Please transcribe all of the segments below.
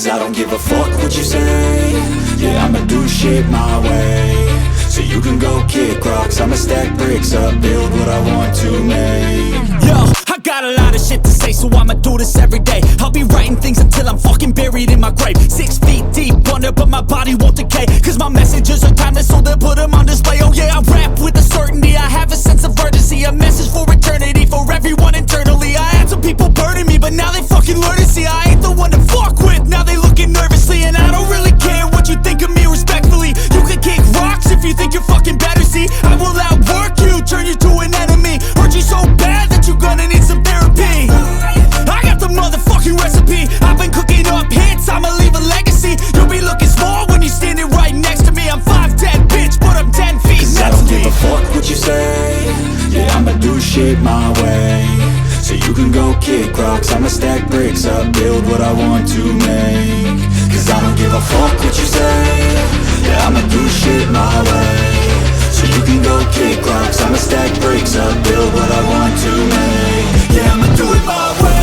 Cause I don't give a fuck what you say. Yeah, I'ma do shit my way. So you can go kick rocks, I'ma stack bricks up, build what I want to make. Yo, I got a lot of shit to say, so I'ma do this every day. I'll be writing things until I'm fucking buried in my grave. 6 feet deep under, but my body won't decay. Cause my messages are timeless, so they'll put them on display. Oh yeah, I rap with a certainty, I have a sense of urgency. A message for eternity, for everyone internally. I had some people burning me, but now they fucking learn to see I ain't the one to fuck with, now they looking nervously. And I don't really care what you think of me, respectfully. You can kick rocks if you think you're fucking better, see. I will outwork you, turn you to an enemy. Hurt you so bad that you're gonna need some therapy. I got the motherfucking recipe, I've been cooking up hits, I'ma leave a legacy. You'll be looking small when you're standing right next to me. I'm 5'10", bitch, but I'm 10 feet. Cause I don't give a fuck what you say. Yeah, I'ma do shit my way. So you can go kick rocks, I'ma stack bricks up, build what I want to make. Cause I don't give a fuck what you say. Yeah, I'ma do shit my way. So you can go kick rocks, I'ma stack bricks up, build what I want to make. Yeah, I'ma do it my way.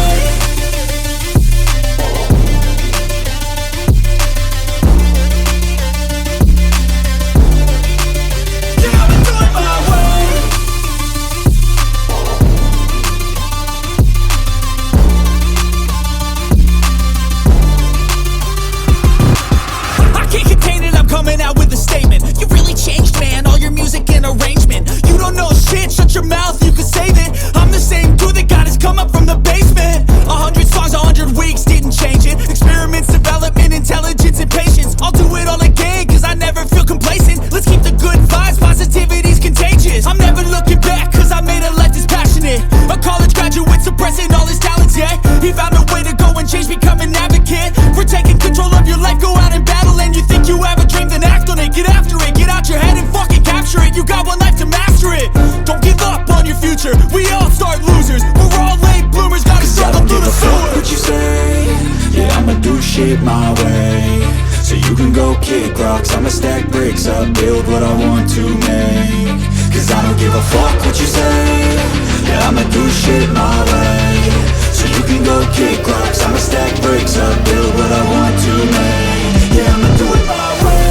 Coming out with a statement. You really changed, man, all your music and arrangement. You don't know shit, shut your mouth, you can save it. I'm the same dude that got his come up from the basement. 100 songs, 100 weeks, didn't change it. Experiments, development, intelligence, and patience. I'll do it all again, cause I never feel complacent. Let's keep the good vibes, positivity's contagious. I'm never looking back, cause I made a life that's passionate. A college graduate suppressing all his talents, yeah. He found a way to go and change, become an advocate for taking control of your life, go out and battle. And you think you have a dream, then act on it, get after it, get out your head and fucking capture it. You got one life to master it. Don't give up on your future, we all start losers. We're all late bloomers, gotta struggle through the sewer. What you say? Yeah, I'ma do shit my way. So you can go kick rocks, I'ma stack bricks up, build what I want to make. Cause I don't give a fuck what you say. Yeah, I'ma do shit my way. So you can go kick rocks, I'ma stack bricks up, build what I want to make. Yeah, I'ma do it my way.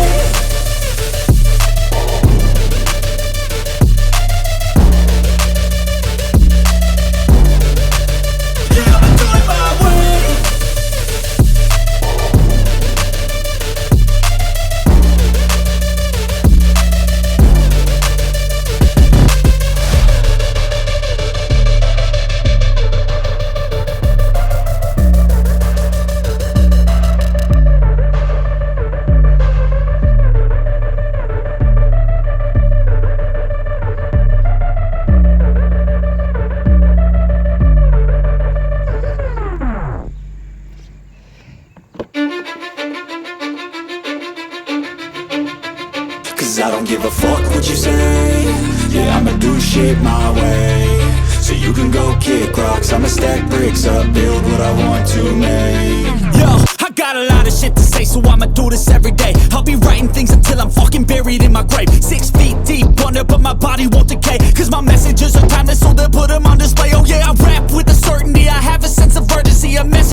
Cause I don't give a fuck what you say. Yeah, I'ma do shit my way. So you can go kick rocks, I'ma stack bricks up, build what I want to make. Yo, I got a lot of shit to say, so I'ma do this every day. I'll be writing things until I'm fucking buried in my grave. 6 feet deep under, but my body won't decay. Cause my messages are timeless, so they'll put them on display. Oh yeah, I rap with a certainty, I have a sense of urgency. A message